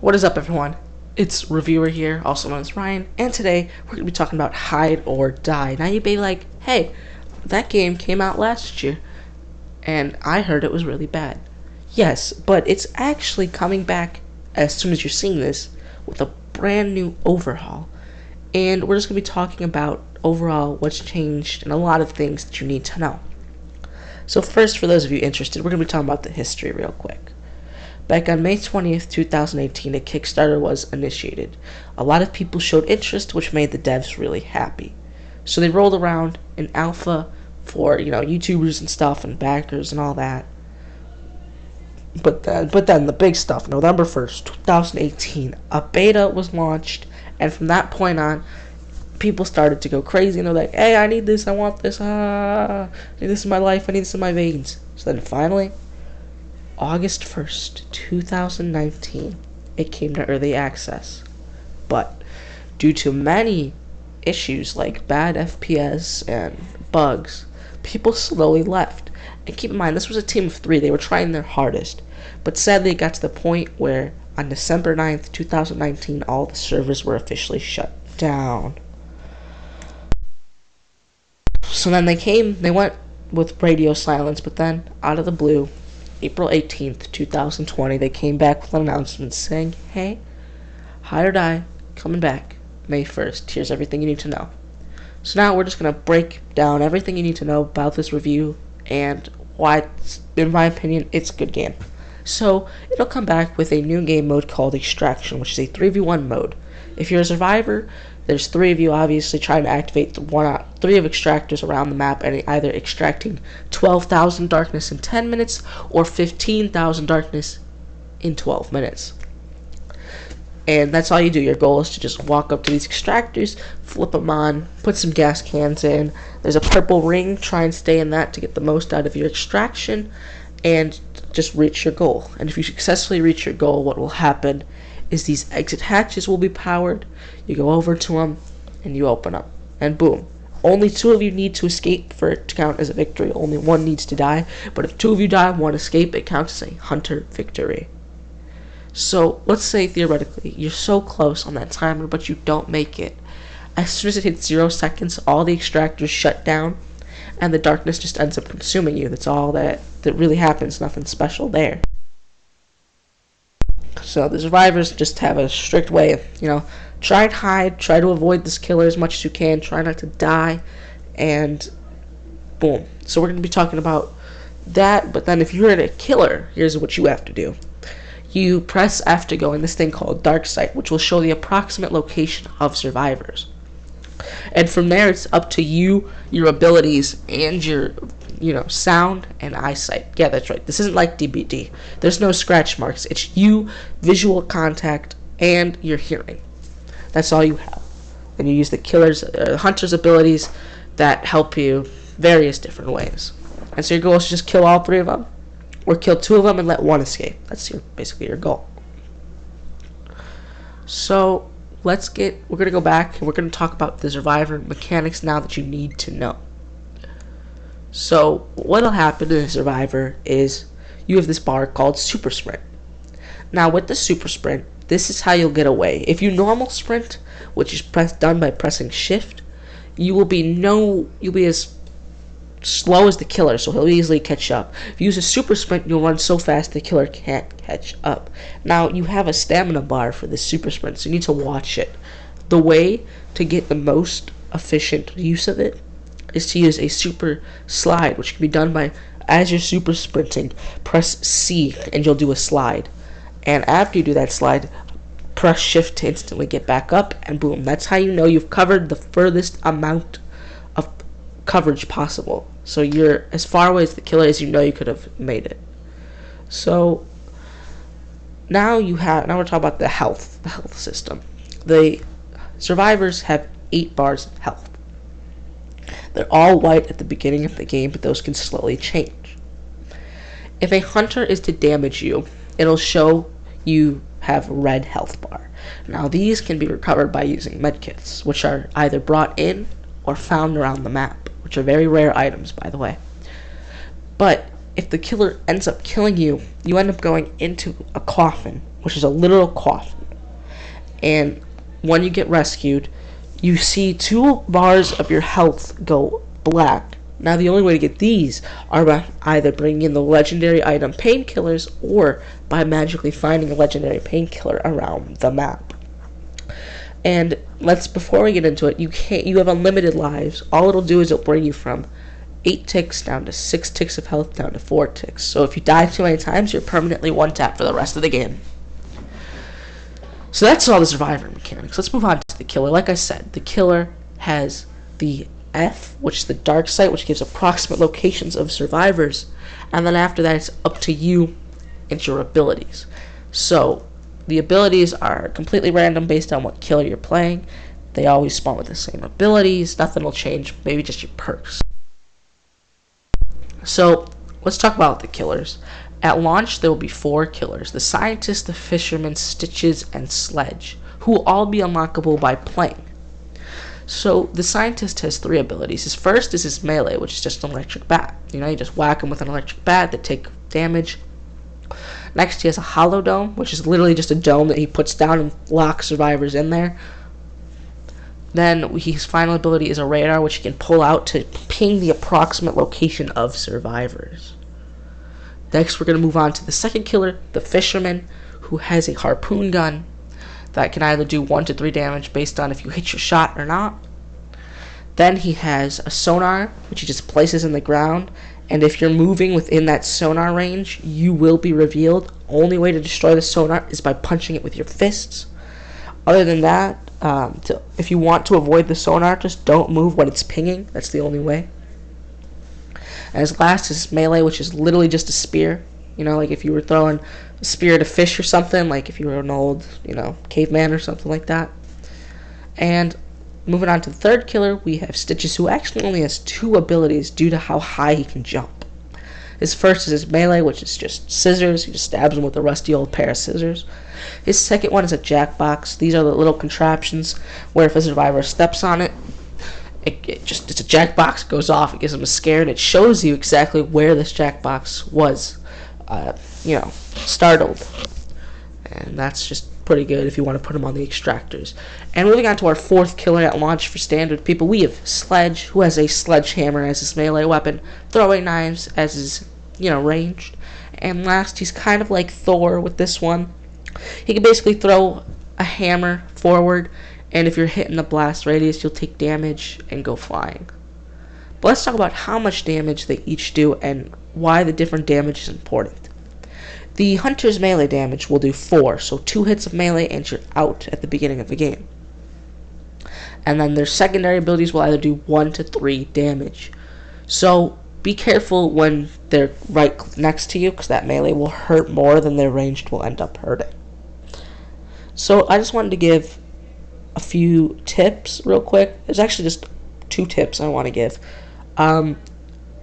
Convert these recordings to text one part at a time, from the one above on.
What is up, everyone? It's Reviewer here, also known as Ryan, and today we're going to be talking about Hide or Die. Now you may be like, hey, that game came out last year, and I heard it was really bad. Yes, but it's actually coming back as soon as you're seeing this with a brand new overhaul. And we're just going to be talking about overall what's changed and a lot of things that you need to know. So first, for those of you interested, we're going to be talking about the history real quick. Back on May 20th, 2018, a Kickstarter was initiated. A lot of people showed interest, which made the devs really happy. So they rolled around an alpha for, YouTubers and stuff and backers and all that. But then the big stuff, November 1st, 2018, a beta was launched, and from that point on, people started to go crazy, and they're like, hey, I need this, I want this, I need this in my life, I need this in my veins. So then finally, August 1st, 2019, it came to early access. But due to many issues like bad FPS and bugs, people slowly left. And keep in mind, this was a team of 3. They were trying their hardest. But sadly, it got to the point where on December 9th, 2019, all the servers were officially shut down. So then they went with radio silence, but then, out of the blue, April 18th, 2020, they came back with an announcement saying, hey, Hide or Die, coming back May 1st. Here's everything you need to know. So now we're just going to break down everything you need to know about this review and why, in my opinion, it's a good game. So it'll come back with a new game mode called Extraction, which is a 3v1 mode. If you're a survivor, there's 3 of you obviously trying to activate 3 of extractors around the map, and either extracting 12,000 darkness in 10 minutes or 15,000 darkness in 12 minutes. And that's all you do. Your goal is to just walk up to these extractors, flip them on, put some gas cans in. There's a purple ring. Try and stay in that to get the most out of your extraction and just reach your goal. And if you successfully reach your goal, what will happen is these exit hatches will be powered. You go over to them and you open them, and boom, only 2 of you need to escape for it to count as a victory. Only 1 needs to die, but if 2 of you die and 1 escape, it counts as a hunter victory. So let's say theoretically you're so close on that timer but you don't make it. As soon as it hits 0 seconds, all the extractors shut down and the darkness just ends up consuming you. That's all that really happens. Nothing special there. So the survivors just have a strict way of, try and hide, try to avoid this killer as much as you can, try not to die, and boom. So we're going to be talking about that, but then if you're a killer, here's what you have to do. You press F to go in this thing called Dark Sight, which will show the approximate location of survivors. And from there, it's up to you, your abilities, and your sound and eyesight. Yeah, that's right. This isn't like DBD. There's no scratch marks. It's you, visual contact, and your hearing. That's all you have. And you use the hunter's abilities that help you various different ways. And so your goal is to just kill all 3 of them, or kill 2 of them and let 1 escape. That's basically your goal. So we're going to go back and we're going to talk about the survivor mechanics now that you need to know. So what'll happen to a survivor is you have this bar called Super Sprint. Now with the Super Sprint, this is how you'll get away. If you normal sprint, which is done by pressing Shift, you'll be as slow as the killer, so he'll easily catch up. If you use a Super Sprint, you'll run so fast the killer can't catch up. Now you have a stamina bar for this Super Sprint, so you need to watch it. The way to get the most efficient use of it is to use a super slide, which can be done by, as you're super sprinting, press C and you'll do a slide. And after you do that slide, press Shift to instantly get back up, and boom, that's how you know you've covered the furthest amount of coverage possible. So you're as far away as the killer as you know you could have made it. So now we're talking about the health system. The survivors have 8 bars of health. They're all white at the beginning of the game, but those can slowly change. If a hunter is to damage you, it'll show you have a red health bar. Now these can be recovered by using medkits, which are either brought in or found around the map, which are very rare items, by the way. But if the killer ends up killing you, you end up going into a coffin, which is a literal coffin. And when you get rescued, you see 2 bars of your health go black. Now the only way to get these are by either bringing in the legendary item painkillers or by magically finding a legendary painkiller around the map. And before we get into it, you have unlimited lives. All it'll do is it'll bring you from 8 ticks down to 6 ticks of health down to 4 ticks. So if you die too many times, you're permanently one tap for the rest of the game. So that's all the survivor mechanics. Let's move on to the killer. Like I said, the killer has the F, which is the dark site, which gives approximate locations of survivors, and then after that it's up to you and your abilities. So the abilities are completely random based on what killer you're playing. They always spawn with the same abilities. Nothing will change, maybe just your perks. So let's talk about the killers. At launch there will be 4 killers: the scientist, the fisherman, Stitches, and Sledge, who will all be unlockable by playing. So the scientist has 3 abilities. His first is his melee, which is just an electric bat. You just whack him with an electric bat that take damage. Next he has a hollow dome, which is literally just a dome that he puts down and locks survivors in there. Then his final ability is a radar, which he can pull out to ping the approximate location of survivors. Next we're going to move on to the second killer, the fisherman, who has a harpoon gun that can either do 1 to 3 damage based on if you hit your shot or not. Then he has a sonar, which he just places in the ground, and if you're moving within that sonar range, you will be revealed. Only way to destroy the sonar is by punching it with your fists. Other than that, if you want to avoid the sonar, just don't move when it's pinging. That's the only way. And his last is melee, which is literally just a spear. Like if you were throwing a spear at a fish or something, like if you were an old, caveman or something like that. And moving on to the third killer, we have Stitches, who actually only has 2 abilities due to how high he can jump. His first is his melee, which is just scissors. He just stabs him with a rusty old pair of scissors. His second one is a jackbox. These are the little contraptions where if a survivor steps on it, it's a jackbox, goes off, it gives him a scare, and it shows you exactly where this jackbox was, startled. And that's just pretty good if you want to put him on the extractors. And moving on to our 4th killer at launch for standard people, we have Sledge, who has a sledgehammer as his melee weapon, throwing knives as his, ranged. And last, he's kind of like Thor with this one. He can basically throw a hammer forward, and if you're hitting the blast radius, you'll take damage and go flying. But let's talk about how much damage they each do and why the different damage is important. The Hunter's melee damage will do 4, so 2 hits of melee and you're out at the beginning of the game. And then their secondary abilities will either do 1 to 3 damage. So be careful when they're right next to you, because that melee will hurt more than their ranged will end up hurting. So I just wanted to give a few tips real quick. There's actually just 2 tips I want to give.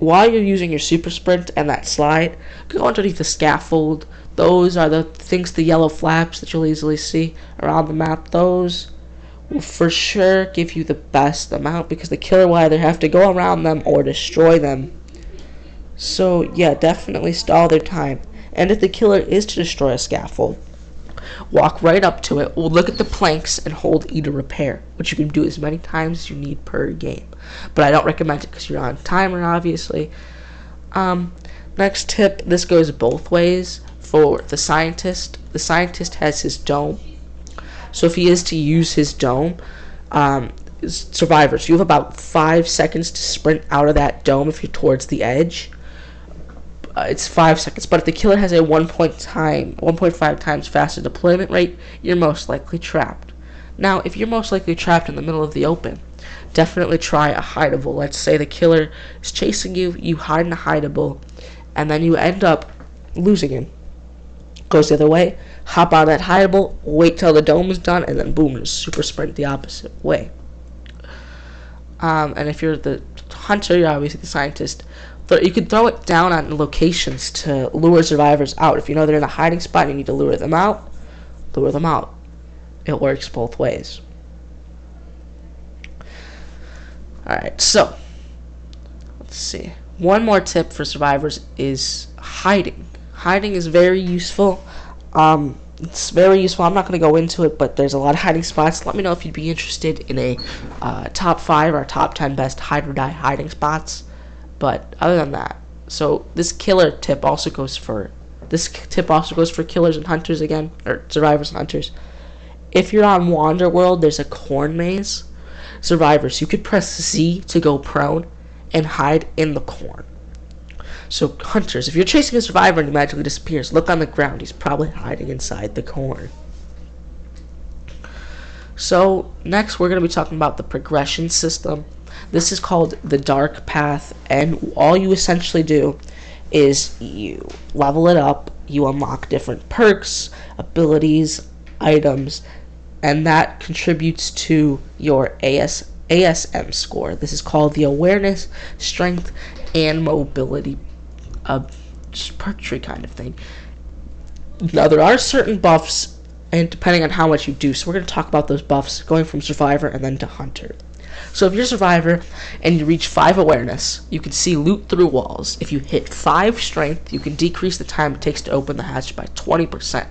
While you're using your super sprint and that slide, go underneath the scaffold. Those are the things, the yellow flaps that you'll easily see around the map. Those will for sure give you the best amount, because the killer will either have to go around them or destroy them. So yeah, definitely stall their time. And if the killer is to destroy a scaffold, walk right up to it, look at the planks, and hold E to repair, which you can do as many times as you need per game. But I don't recommend it because you're on timer, obviously. Next tip, this goes both ways. For the scientist has his dome. So if he is to use his dome, survivors, you have about 5 seconds to sprint out of that dome if you're towards the edge. It's 5 seconds, but if the killer has a 1.5 times faster deployment rate, you're most likely trapped. Now, if you're most likely trapped in the middle of the open, definitely try a hideable. Let's say the killer is chasing you, you hide in a hideable, and then you end up losing him. Goes the other way, hop out of that hideable, wait till the dome is done, and then boom, just super sprint the opposite way. And if you're the hunter, you're obviously the scientist. You could throw it down on locations to lure survivors out. If you know they're in a hiding spot and you need to lure them out, lure them out. It works both ways. Alright, so let's see. One more tip for survivors is hiding. Hiding is very useful. It's very useful. I'm not going to go into it, but there's a lot of hiding spots. Let me know if you'd be interested in a top 5 or top 10 best hide or die hiding spots. But other than that, so this tip also goes for killers and hunters again, or survivors and hunters. If you're on Wander World, there's a corn maze. Survivors, you could press Z to go prone and hide in the corn. So hunters, if you're chasing a survivor and he magically disappears, look on the ground. He's probably hiding inside the corn. So next we're going to be talking about the progression system. This is called the Dark Path, and all you essentially do is you level it up, you unlock different perks, abilities, items, and that contributes to your ASM score. This is called the Awareness, Strength, and Mobility perk tree kind of thing. Now, there are certain buffs, and depending on how much you do, so we're going to talk about those buffs going from Survivor and then to Hunter. So if you're Survivor and you reach 5 Awareness, you can see loot through walls. If you hit 5 Strength, you can decrease the time it takes to open the hatch by 20%.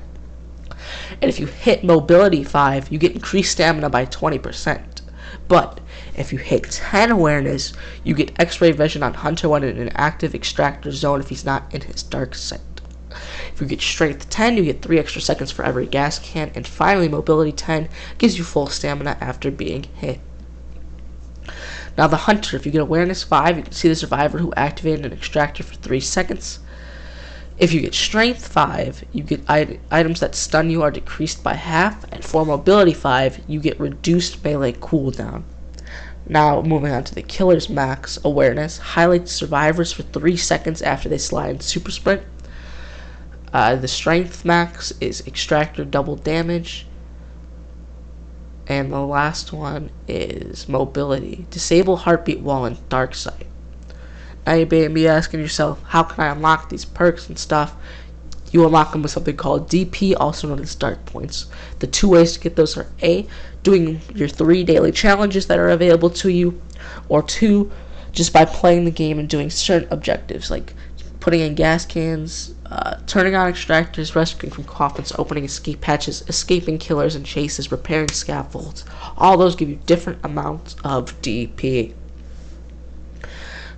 And if you hit Mobility 5, you get increased stamina by 20%. But if you hit 10 Awareness, you get X-ray vision on Hunter when in an active extractor zone if he's not in his dark sight. If you get Strength 10, you get 3 extra seconds for every gas can. And finally, Mobility 10 gives you full stamina after being hit. Now the Hunter, if you get Awareness 5, you can see the survivor who activated an extractor for 3 seconds. If you get Strength 5, you get items that stun you are decreased by half, and for Mobility 5, you get reduced melee cooldown. Now, moving on to the Killer's Max Awareness, highlights survivors for 3 seconds after they slide Super Sprint. The Strength Max is Extractor Double Damage. And the last one is Mobility, Disable Heartbeat Wall and Dark Sight. Now you may be asking yourself, how can I unlock these perks and stuff? You unlock them with something called DP, also known as Dark Points. The 2 ways to get those are A, doing your 3 daily challenges that are available to you, or 2, just by playing the game and doing certain objectives, like putting in gas cans, turning on extractors, rescuing from coffins, opening escape hatches, escaping killers and chases, repairing scaffolds. All those give you different amounts of DP.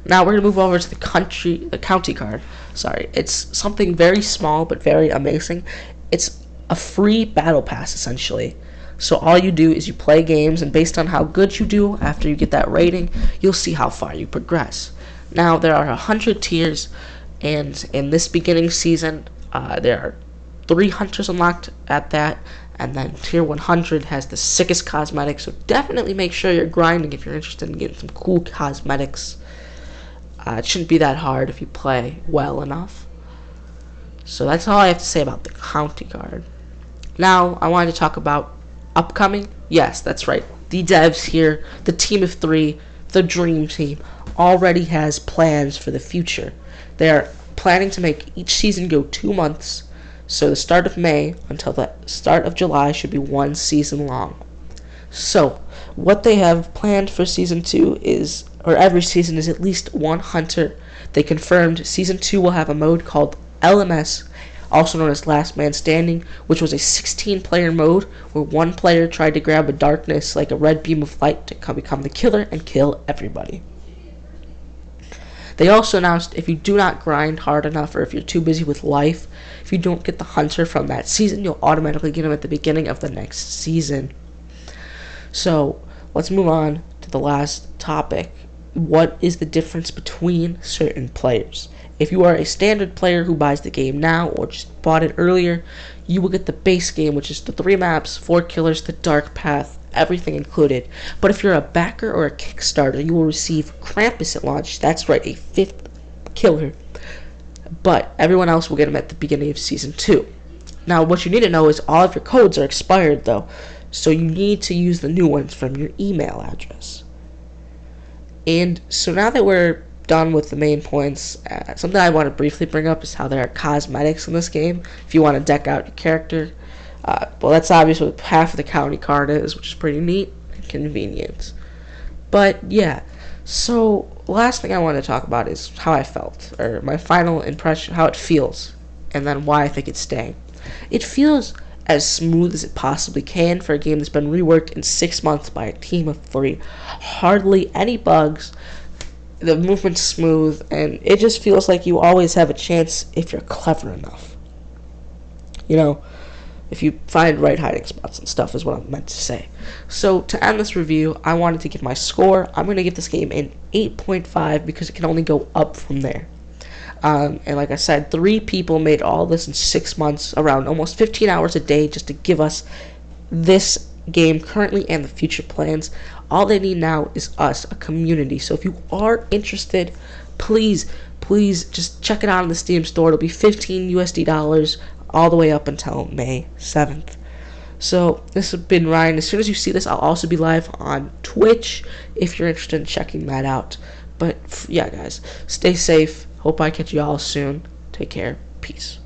Now we're going to move over to the county card. Sorry, it's something very small but very amazing. It's a free battle pass essentially. So all you do is you play games, and based on how good you do after you get that rating, you'll see how far you progress. Now there are 100 tiers, and in this beginning season, there are 3 hunters unlocked at that, and then tier 100 has the sickest cosmetics. So definitely make sure you're grinding if you're interested in getting some cool cosmetics. It shouldn't be that hard if you play well enough. So that's all I have to say about the county card. Now, I wanted to talk about upcoming. Yes, that's right. The devs here, the team of 3, the dream team, already has plans for the future. They are planning to make each season go 2 months. So the start of May until the start of July should be 1 season long. So, what they have planned for Season 2 is, or every season, is at least 1 hunter. They confirmed Season 2 will have a mode called LMS, also known as Last Man Standing, which was a 16-player mode where 1 player tried to grab a darkness like a red beam of light to become the killer and kill everybody. They also announced if you do not grind hard enough, or if you're too busy with life, if you don't get the hunter from that season, you'll automatically get him at the beginning of the next season. So, let's move on to the last topic. What is the difference between certain players? If you are a standard player who buys the game now or just bought it earlier, you will get the base game, which is the 3 maps, 4 killers, the Dark Path, everything included. But if you're a backer or a Kickstarter, you will receive Krampus at launch. That's right, a 5th killer. But everyone else will get them at the beginning of Season 2. Now, what you need to know is all of your codes are expired, though. So you need to use the new ones from your email address. And so now that we're done with the main points, something I want to briefly bring up is how there are cosmetics in this game. If you want to deck out your character, well, that's obvious what half of the county card is, which is pretty neat and convenient. But yeah, so last thing I want to talk about is how I felt, or my final impression, how it feels, and then why I think it's staying. It feels as smooth as it possibly can for a game that's been reworked in 6 months by a team of 3. Hardly any bugs. The movement's smooth, and it just feels like you always have a chance if you're clever enough. You know, if you find right hiding spots and stuff is what I'm meant to say. So to end this review, I wanted to give my score. I'm going to give this game an 8.5 because it can only go up from there. And like I said, 3 people made all this in 6 months, around almost 15 hours a day, just to give us this game currently and the future plans. All they need now is us, a community. So if you are interested, please just check it out in the Steam store. It'll be $15 USD all the way up until May 7th. So this has been Ryan. As soon as you see this, I'll also be live on Twitch if you're interested in checking that out. But yeah, guys, stay safe. Hope I catch you all soon. Take care. Peace.